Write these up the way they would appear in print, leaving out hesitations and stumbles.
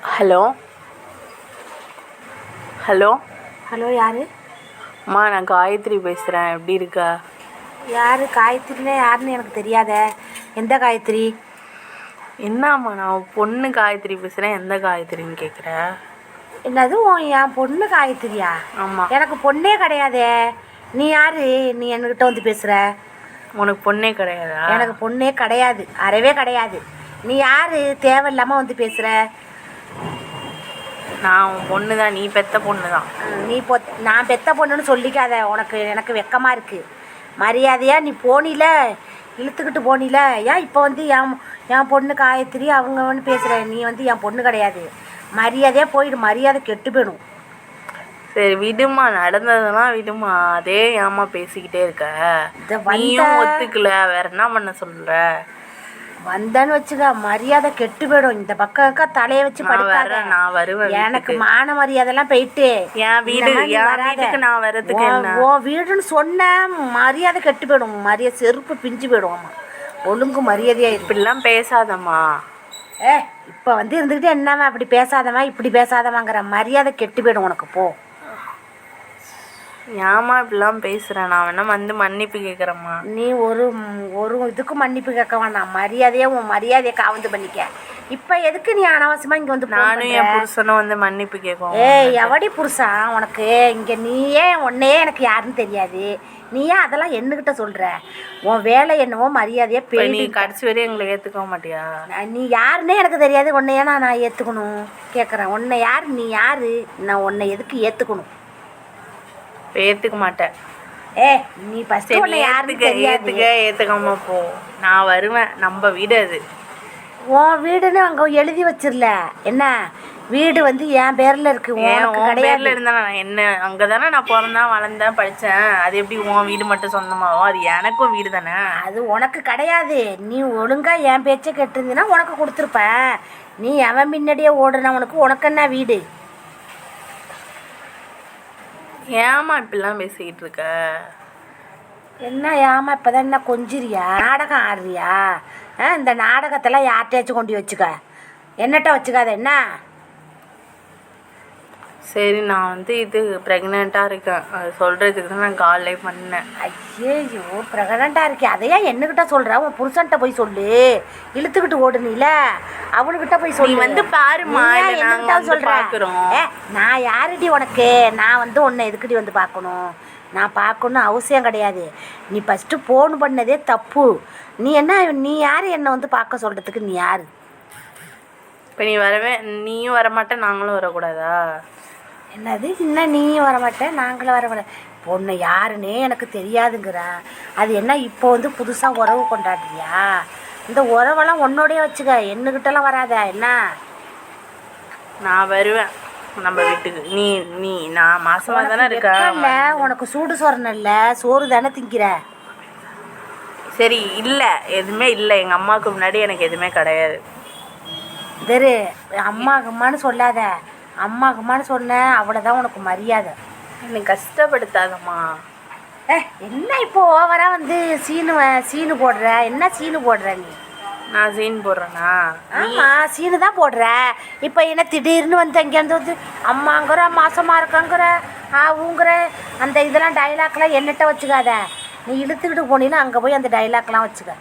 Hello hello hello யார்? அம்மா, நான் காயத்ரி பேசுகிறேன். எப்படி இருக்க? யார் காயத்ரினா யாருன்னு எனக்கு தெரியாத. எந்த காயத்ரி? என்னம்மா, நான் பொண்ணு காயத்ரி பேசுகிறேன். எந்த காயத்ரின்னு கேட்குற? என்னது என் பொண்ணு காயத்ரியா? ஆமாம். எனக்கு பொண்ணே கிடையாதே. நீ யார்? நீ என்கிட்ட வந்து பேசுகிற? உனக்கு பொண்ணே கிடையாதா? எனக்கு பொண்ணே கிடையாது, அறவே கிடையாது. நீ யார் தேவையில்லாமல் வந்து பேசுகிற? நான் உன் பொண்ணு தான். நீ பெத்த பொண்ணு தான். நான் பெத்த பொண்ணுன்னு சொல்லிக்காத. எனக்கு வெக்கமாக இருக்குது. மரியாதையாக நீ போனில, இழுத்துக்கிட்டு போனில. ஏன் இப்போ வந்து என் பொண்ணு காயத்ரி அவங்க வந்து பேசுகிற? நீ வந்து என் பொண்ணு கிடையாது. மரியாதையாக போயிடு. மரியாதை கெட்டு போயிடும். சரி விடுமா, நடந்ததெல்லாம் விடுமா. அதே ஏமா பேசிக்கிட்டே இருக்க? நீயும் ஒத்துக்கல, வேற என்ன பண்ண சொல்ற? வந்தேன்னு வச்சுக்க, மரியாதை கெட்டு போயிடும். இந்த பக்கம் தலையை வச்சு படுக்காத. நான் வருவேன். எனக்கு மான மரியாதைலாம் போயிட்டு என் வீட்டுக்கு நான் வர்றதுக்கு உன் வீடுன்னு சொன்ன மரியாதை கெட்டு போயிடும். மரியாதை செருப்பு பிஞ்சு போயிடுவாம்மா. ஒழுங்கு மரியாதையா இப்படிலாம் பேசாதம்மா. இப்போ வந்து இருந்துக்கிட்டு என்னம்மா அப்படி பேசாதம்மா இப்படி பேசாதம்மாங்கிற? மரியாதை கெட்டு போயிடும் உனக்கு. போ. ஏமா இப்படிலாம் பேசுகிறேன்? நான் வேணா வந்து மன்னிப்பு கேட்குறேம்மா. நீ ஒரு இதுக்கு மன்னிப்பு கேட்க வேண்டாம். மரியாதையாக உன் மரியாதையை காவந்து பண்ணிக்க. இப்போ எதுக்கு நீ அனாவசியமாக இங்கே வந்து? நானும் என் புருஷனும் வந்து மன்னிப்பு கேட்கும். எவடி புருஷா உனக்கு? இங்கே உன்னையே எனக்கு யாருன்னு தெரியாது. நீ ஏன் அதெல்லாம் என்னகிட்ட சொல்கிற? உன் வேலை என்னவோ மரியாதையாக போய். நீ கடைசி வரையும் எங்களை ஏற்றுக்க மாட்டியா? நீ யாருன்னே எனக்கு தெரியாது. உன்னையே நான் ஏற்றுக்கணும் கேட்குறேன். உன்னை யார்? நீ யார்? நான் உன்னை எதுக்கு ஏற்றுக்கணும்? ஏற்றுக்க மாட்டேன். நீ ஃபஸ்ட்டு உன்னை யாருக்கு ஏற்றுக்காம போ. நான் வருவேன். நம்ம வீடு அது. உன் வீடுன்னு அங்கே எழுதி வச்சிடல. என்ன வீடு வந்து என் பேரில் இருக்குது. உன் பேரில் இருந்தால் என்ன? அங்கே தானே நான் பிறந்தேன், வளர்ந்தேன், படித்தேன். அது எப்படி உன் வீடு மட்டும் சொந்தமாகும்? அது எனக்கும் வீடு தானே. அது உனக்கு கிடையாது. நீ ஒழுங்காக என் பேச்சை கேட்டிருந்தீன்னா உனக்கு கொடுத்துருப்பேன். நீ அவன் முன்னாடியே ஓடுனவனுக்கு உனக்கு என்ன வீடு? ஏமா இப்படிலாம் பேசிக்கிட்டு இருக்க? என்ன ஏமா இப்போ தான் என்ன கொஞ்சிரியா? நாடகம் ஆடுறியா? இந்த நாடகத்தெல்லாம் யார்கிட்டயாச்சும் கொண்டு வச்சுக்க, என்னட்ட வச்சுக்காத. என்ன? சரி, நான் வந்து இது ப்ரெக்னெண்ட்டாக இருக்கேன். அது சொல்கிறதுக்கு தான் நான் காலே பண்ணேன். ஐயோ, ப்ரெக்னெண்ட்டாக இருக்கேன். அதையா என்னக்கிட்ட சொல்கிற? உன் புருஷன்கிட்ட போய் சொல்லு. இழுத்துக்கிட்டு ஓடுனில, அவனுக்கிட்ட போய் சொல்லி வந்து பாருமா. என்னக்கிட்ட சொல்கிறேன்? நான் யாருடி உனக்கு? நான் வந்து உன்னை எதுக்குடி வந்து பார்க்கணும்? நான் பார்க்கணும் அவசியம் கிடையாது. நீ ஃபஸ்ட்டு ஃபோன் பண்ணதே தப்பு. நீ யார் என்னை வந்து பார்க்க சொல்கிறதுக்கு? நீ யார்? இப்போ நீயும் வரமாட்டேன், நாங்களும் வரக்கூடாதா? என்னது? இன்னும் நீயும் வரமாட்டேன், நாங்களும் வரமாட்டேன். பொண்ணு யாருன்னே எனக்கு தெரியாதுங்கிற. அது என்ன இப்போ வந்து புதுசாக உறவு கொண்டாடுறியா? இந்த உறவெல்லாம் உன்னோடையே வச்சுக்க, என்னகிட்டலாம் வராத. என்ன? நான் வருவேன் நம்ம வீட்டுக்கு. நீ நான் மாசமாக தானே இருக்கேன். உனக்கு சூடு சொரணம் இல்லை, சோறு தானே திங்கிற. சரி, இல்லை எதுவுமே இல்லை. எங்கள் அம்மாவுக்கு முன்னாடி எனக்கு எதுவுமே கிடையாது. தெரு அம்மாக்கும்மான்னு சொல்லாத. அம்மாக்கும்மான்னு சொன்ன அவ்வளோதான் உனக்கு மரியாதை. என்னை கஷ்டப்படுத்தாதம்மா. என்ன இப்போ ஓவராக வந்து சீனு போடுற? என்ன சீனு போடுற நீ? நான் சீன் போடுறேன்னா? ஆமாம், சீனு தான் போடுற. இப்போ என்ன திடீர்னு வந்து அங்கேருந்து வந்து அம்மாங்கிற, மாசமாக இருக்காங்கிற, ஊங்குற, அந்த இதெல்லாம் டைலாக்லாம் என்னட்ட வச்சுக்காத. நீ இழுத்துக்கிட்டு போனீங்கன்னா அங்கே போய் அந்த டைலாக்லாம் வச்சுக்க.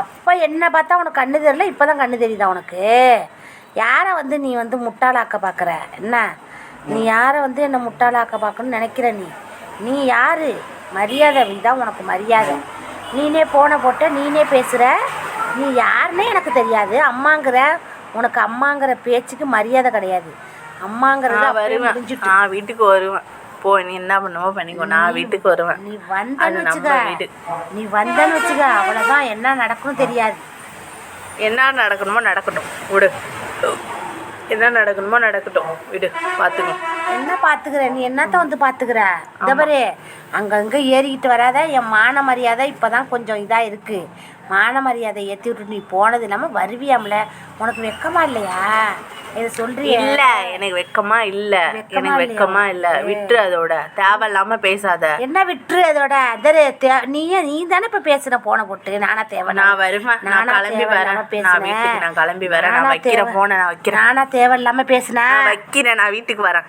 அப்போ என்ன பார்த்தா உனக்கு கண்ணு தெரியல, இப்போ தான் கண்ணு தெரியுதா உனக்கு? யாரை வந்து நீ வந்து முட்டாளாக்க பார்க்குற? என்ன? நீ யாரை வந்து என்னை முட்டாளாக்க பார்க்கணுன்னு நினைக்கிற? நீ யார்? மரியாதை இதான் உனக்கு மரியாதை. நீனே போன போட்ட, நீனே பேசுகிற. நீ யாருன்னே எனக்கு தெரியாது. அம்மாங்கிற, உனக்கு அம்மாங்கிற பேச்சுக்கு மரியாதை கிடையாது. அம்மாங்கிறத முடிஞ்சுட்டு நான் வீட்டுக்கு வருவேன். போ, நீ என்ன பண்ணுவோ பண்ணிக்கோ. நான் வீட்டுக்கு வருவேன். நீ வந்தேன்னு வச்சுக்க, அவ்வளோதான். என்ன நடக்கணும் தெரியாது. என்ன நடக்கணுமோ நடக்கட்டும், விடு. என்ன நடக்கணுமோ நடக்கட்டும், விடு. பார்த்துக்கோ. என்ன பார்த்துக்கிற? நீ என்னத்த வந்து பார்த்துக்கிற? இந்த பாரு, அங்கங்கே ஏறிக்கிட்டு வராத. என் மான மரியாதை இப்போ தான் கொஞ்சம் இதாக இருக்குது. மான மரியாதை ஏற்றி விட்டு நீ போனது இல்லாமல் வருவியாமல? உனக்கு வெக்கமா இல்லையா? இது சொல்றியே இல்ல எனக்கு வெக்கமா இல்ல, எனக்கு வெக்கமா இல்ல. விட்டுரு, அதோட தேவையில்லாம பேசாத. என்ன விட்டுரு அதோட நீ தானே இப்ப பேசுன போன போட்டு. நானா தேவை? நான் வருவேன், நான் கிளம்பி வரேன், நான் வீட்டுக்கு நான் கிளம்பி வரேன். நான் வைக்கிறேன் போன, நான் வைக்கிறேன். நானா தேவையில்லாம பேசுனேன்? நான் வைக்கிறேன், நான் வீட்டுக்கு வரேன்.